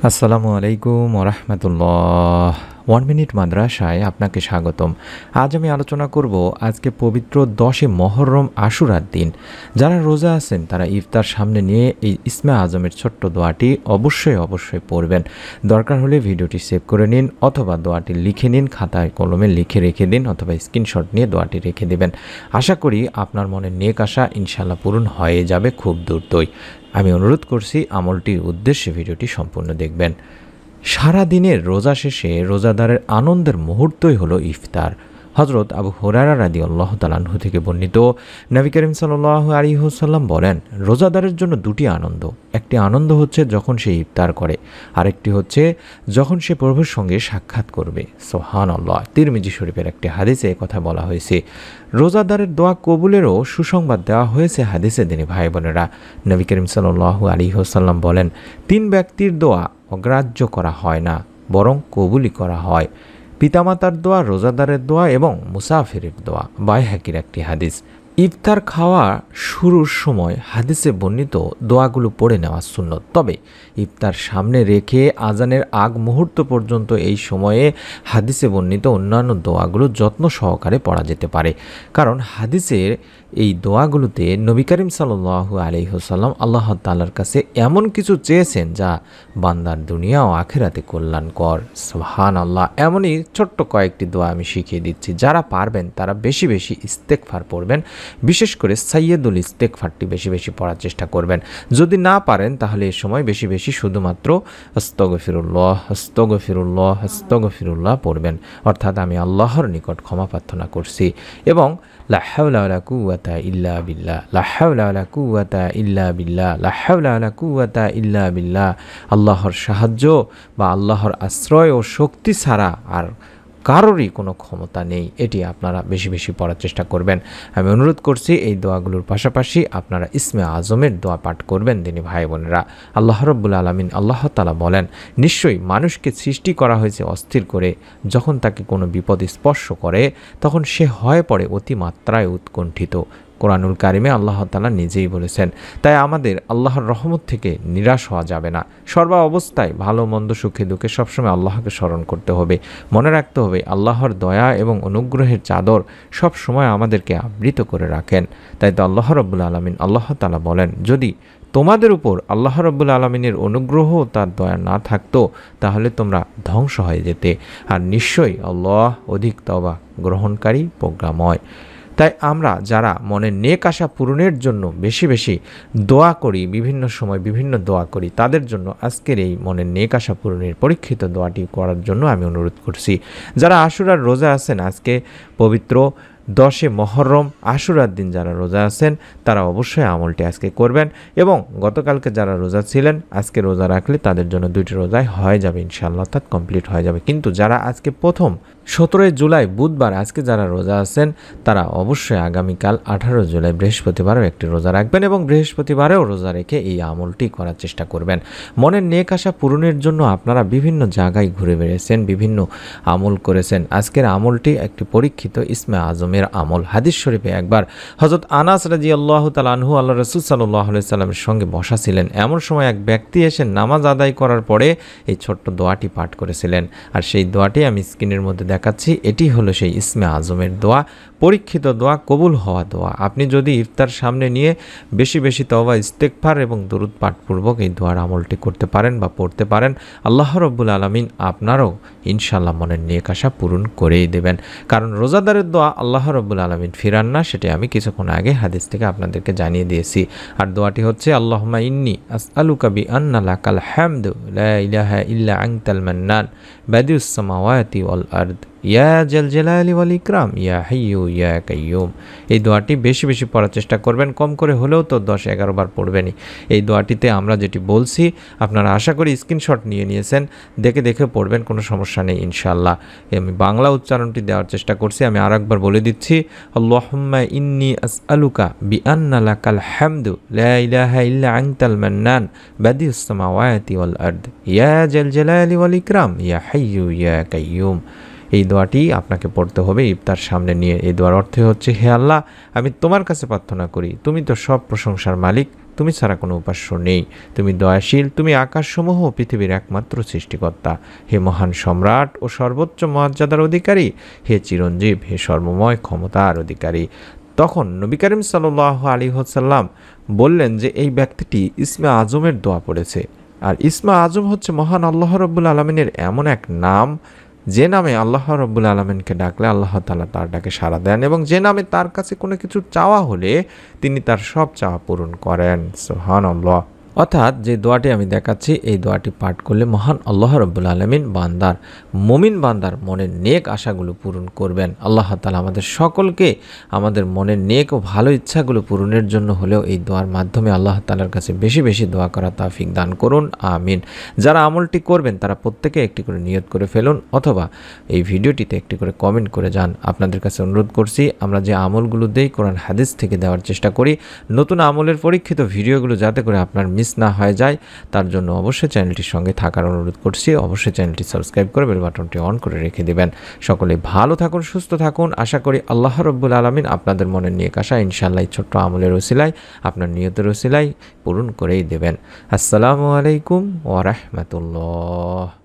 আসসালামু আলাইকুম ওরহমতুল্লাহ। 1 মিনিট মাদ্রাসায় আপনাকে স্বাগতম। আজ আমি আলোচনা করব আজকে পবিত্র 10 মহররম আশুরার দিন। যারা রোজা আছেন তারা ইফতার সামনে নিয়ে এই ইসমে আজমের ছোট্ট দোয়াটি অবশ্যই পড়বেন। দরকার হলে ভিডিওটি সেভ করে নিন অথবা দোয়াটি লিখে নিন, খাতায় কলমে লিখে রেখে দিন অথবা স্ক্রিনশট নিয়ে দোয়াটি রেখে দেবেন। আশা করি আপনার মনে নেক আশা ইনশাল্লাহ পূরণ হয়ে যাবে খুব দ্রুতই। আমি অনুরোধ করছি আমলটির উদ্দেশ্যে ভিডিওটি সম্পূর্ণ দেখবেন। সারা দিনের রোজা শেষে রোজাদারের আনন্দের মুহূর্তই হলো ইফতার। হজরত আবু হুরায়রা রাদিয়াল্লাহু তাআলা আনহু থেকে বর্ণিত, নবী করিম সাল্লাল্লাহু আলাইহি ওয়াসাল্লাম বলেন, রোজাদারের জন্য দুটি আনন্দ। একটি আনন্দ হচ্ছে যখন সে ইফতার করে, আরেকটি হচ্ছে যখন সে প্রভুর সঙ্গে সাক্ষাৎ করবে। সুবহানাল্লাহ। তিরমিজি শরীফের একটি হাদিসে কথা বলা হয়েছে। রোজাদারের দোয়া কবুলেরও সুসংবাদ দেওয়া হয়েছে হাদিসে। দিনী ভাই বোনেরা, নবী করিম সাল্লাল্লাহু আলাইহি ওয়াসাল্লাম বলেন, 3 ব্যক্তির দোয়া অগ্রাহ্য করা হয় না, বরং কবুলই করা হয়: পিতামাতার দোয়া, রোজাদারের দোয়া এবং মুসাফিরের দোয়া। বাইহাকির একটি হাদিস। ইফতার খাওয়া শুরুর সময় হাদিসে বর্ণিত দোয়াগুলো পড়ে নেওয়া সুন্নত। তবে ইফতার সামনে রেখে আজানের আগ মুহূর্ত পর্যন্ত এই সময়ে হাদিসে বর্ণিত অন্যান্য দোয়াগুলো যত্ন সহকারে পড়া যেতে পারে। কারণ হাদিসের এই দোয়াগুলোতে নবী করিম সাল্লাল্লাহু আলাইহি ওয়াসাল্লাম আল্লাহ তাআলার কাছে এমন কিছু চেয়েছেন যা বান্দার দুনিয়া ও আখিরাতে কল্যাণকর। সুবহানাল্লাহ। এমনই ছোট্ট কয়েকটি দোয়া আমি শিখিয়ে দিচ্ছি। যারা পারবেন তারা বেশি বেশি ইস্তেগফার পড়বেন, বিশেষ করে সাইয়্যিদুল ইস্তেগফারটি বেশি বেশি পড়ার চেষ্টা করবেন। যদি না পারেন তাহলে এই সময় বেশি বেশি শুধুমাত্র আস্তাগফিরুল্লাহ আস্তাগফিরুল্লাহ আস্তাগফিরুল্লাহ পড়বেন, অর্থাৎ আমি আল্লাহর নিকট ক্ষমা প্রার্থনা করছি। এবং লা হাওলা ওয়ালা কুওয়াতা ইল্লা বিল্লাহ, লা হাওলা ওয়ালা কুওয়াতা ইল্লা বিল্লাহ, লা হাওলা ওয়ালা কুওয়াতা ইল্লা বিল্লাহ। আল্লাহর সাহায্য বা আল্লাহর আশ্রয় ও শক্তি ছাড়া আর কারোরই কোনো ক্ষমতা নেই। এটি আপনারা বেশি বেশি পড়ার চেষ্টা করবেন। আমি অনুরোধ করছি এই দোয়াগুলোর পাশাপাশি আপনারা ইসমে আজমের দোয়া পাঠ করবেন। দিনী ভাই বোনেরা, আল্লাহ রাব্বুল আলামিন আল্লাহ তাআলা বলেন, নিশ্চয়ই মানুষকে সৃষ্টি করা হয়েছে অস্থির করে। যখন তাকে কোনো বিপদ স্পর্শ করে তখন সে হয়ে পড়ে অতিমাত্রায় উৎকণ্ঠিত। কোরআনুল কারিমে আল্লাহ তাআলা নিজেই বলেছেন। তাই আমাদের আল্লাহর রহমত থেকে নিরাশ হওয়া যাবে না। সর্বা অবস্থায় ভালো মন্দ সুখে দুঃখে সবসময় আল্লাহকে স্মরণ করতে হবে। মনে রাখতে হবে আল্লাহর দয়া এবং অনুগ্রহের চাদর সব সময় আমাদেরকে আবৃত করে রাখেন। তাই তো আল্লাহ রাব্বুল আলামিন আল্লাহ তাআলা বলেন, যদি তোমাদের উপর আল্লাহ রাব্বুল আলামিনের অনুগ্রহ তার দয়া না থাকতো তাহলে তোমরা ধ্বংস হয়ে যেতে। আর নিশ্চয়ই আল্লাহ অধিক তওবা গ্রহণকারী, প্রজ্ঞাময়। তাই আমরা যারা মনের নেক আশা পূরণের জন্য বেশি বেশি দোয়া করি, বিভিন্ন সময় বিভিন্ন দোয়া করি, তাদের জন্য আজকের এই মনের নেক আশা পূরণের পরীক্ষিত দোয়াটি করার জন্য আমি অনুরোধ করছি। যারা আশুরার রোজা আছেন, আজকে পবিত্র 10 মহররম আশুরার দিন যারা রোজা আছেন তারা অবশ্যই আমলটি আজকে করবেন। এবং গতকালকে যারা রোজা ছিলেন আজকে রোজা রাখলে তাদের জন্য 2টি রোজায় হয়ে যাবে ইনশাআল্লাহ, অর্থাৎ কমপ্লিট হয়ে যাবে। কিন্তু যারা আজকে প্রথম 17 জুলাই বুধবার আজকে যারা রোজা আছেন তারা অবশ্যই আগামীকাল 18 জুলাই বৃহস্পতিবারও একটি রোজা রাখবেন এবং বৃহস্পতিবারেও রোজা রেখে এই আমলটি করার চেষ্টা করবেন। মনের নেক আশা পূরণের জন্য আপনারা বিভিন্ন জায়গায় ঘুরে বেড়েছেন, বিভিন্ন আমল করেছেন। আজকের আমলটি একটি পরীক্ষিত ইসমে আজমের আমল। হাদিস শরীফে একবার হযরত আনাস রাদিয়াল্লাহু তাআলা আনহু আল্লাহ রাসূল সাল্লাল্লাহু আলাইহি সাল্লামের সঙ্গে বসা ছিলেন। এমন সময় এক ব্যক্তি এসে নামাজ আদায় করার পরে এই ছোট্ট দোয়াটি পাঠ করেছিলেন। আর সেই দোয়াটি আমি স্ক্রিনের মধ্যে দেখাচ্ছি। এটি হলো সেই ইসমে আজমের দোয়া, পরীক্ষিত দোয়া, কবুল হওয়া দোয়া। আপনি যদি ইফতার সামনে নিয়ে বেশি বেশি তওবা, ইস্তেগফার এবং দরুদ পাঠপূর্বক এই দোয়ার আমলটি করতে পারেন বা পড়তে পারেন, আল্লাহ রাব্বুল আলামিন আপনারও ইনশাআল্লাহ মনের নেক আশা পূরণ করেই দেবেন। কারণ রোজাদারের দোয়া আল্লাহ রাব্বুল আলামিন ফিরান না, সেটি আমি কিছুক্ষণ আগে হাদিস থেকে আপনাদেরকে জানিয়ে দিয়েছি। আর দোয়াটি হচ্ছে, আল্লাহুম্মা ইন্নী আসআলুকা বিআন্না লাকাল হামদু লা ইলাহা ইল্লা আনতাল মান্নান বাদিউস সামাওয়াতি ওয়াল আরদ ইয়া জাল জালালি ওয়াল ইকরাম ইয়া হাইয়্যু ইয়া কাইয়্যুম। এই দোয়াটি বেশি বেশি পড়ার চেষ্টা করবেন, কম করে হলেও তো 10-11 বার পড়বেনই। এই দোয়াটিতে আমরা যেটি বলছি আপনারা আশা করি স্ক্রিনশট নিয়েছেন, দেখে দেখে পড়বেন, কোনো সমস্যা নেই ইনশাআল্লাহ। আমি বাংলা উচ্চারণটি দেওয়ার চেষ্টা করছি, আমি আরেকবার বলে দিচ্ছি। আল্লাহুম্মা ইন্নী আসআলুকা বিআন্না লাকাল হামদু লা ইলাহা ইল্লা আনতাল মান্নান বাদিউস সামাওয়াতি ওয়াল আরদ ইয়া জাল জালালি ওয়াল ইকরাম ইয়া হাইয়্যু ইয়া কাইয়্যুম। এই দোয়াটি আপনাকে পড়তে হবে ইফতার সামনে নিয়ে। এই দোয়ার অর্থ হচ্ছে, হে আল্লাহ, আমি তোমার কাছে প্রার্থনা করি, তুমি তো সব প্রশংসার মালিক, তুমি ছাড়া কোনো উপাস্য নেই, তুমি দয়াশীল, তুমি আকাশসমূহ ও পৃথিবীর একমাত্র সৃষ্টিকর্তা। হে মহান সম্রাট ও সর্বোচ্চ মর্যাদার অধিকারী, হে চিরঞ্জীব, হে সর্বময় ক্ষমতার অধিকারী। তখন নবী করিম সাল্লাল্লাহু আলাইহি ওয়াসাল্লাম বললেন যে এই ব্যক্তিটি ইসমে আজমের দোয়া পড়েছে। আর ইসমে আজম হচ্ছে মহান আল্লাহ রব্বুল আলমিনের এমন এক নাম, যে নামে আল্লাহ রব্বুল আলমিনকে ডাকলে আল্লাহ তাআলা তার ডাকে সাড়া দেন, এবং যে নামে তার কাছে কোনো কিছু চাওয়া হলে তিনি তার সব চাওয়া পূরণ করেন। সুবহানাল্লাহ। অর্থাৎ যে দোয়াটি আমি দেখাচ্ছি, এই দোয়াটি পাঠ করলে মহান আল্লাহ রব্বুল আলমিন বান্দার, মুমিন বান্দার মনের নেক আশাগুলো পূরণ করবেন। আল্লাহ তাআলা আমাদের সকলকে আমাদের মনের নেক ও ভালো ইচ্ছাগুলো পূরণের জন্য হলেও এই দোয়ার মাধ্যমে আল্লাহ তাআলার কাছে বেশি বেশি দোয়া করা তৌফিক দান করুন, আমিন। যারা আমলটি করবেন তারা প্রত্যেকে একটি করে নিয়ত করে ফেলুন, অথবা এই ভিডিওটিতে একটি করে কমেন্ট করে যান। আপনাদের কাছে অনুরোধ করছি, আমরা যে আমলগুলো দেই কোরআন হাদিস থেকে দেওয়ার চেষ্টা করি। নতুন আমলের পরীক্ষিত ভিডিওগুলো যাতে করে আপনার মিস না হয়ে যায়, তার জন্য অবশ্যই চ্যানেলটির সঙ্গে থাকার অনুরোধ করছি। অবশ্যই চ্যানেলটি সাবস্ক্রাইব করে বেল বাটনটি অন করে রেখে দিবেন। সকলে ভালো থাকুন, সুস্থ থাকুন। আশা করি আল্লাহ রব্বুল আলামিন আপনাদের মনের নেক আশা ইনশাআল্লাহ ছোট্ট আমলের ওসিলায়, আপনার নিয়তের ওসিলায় পূরণ করেই দেবেন। আসসালামু আলাইকুম ওয়া রাহমাতুল্লাহ।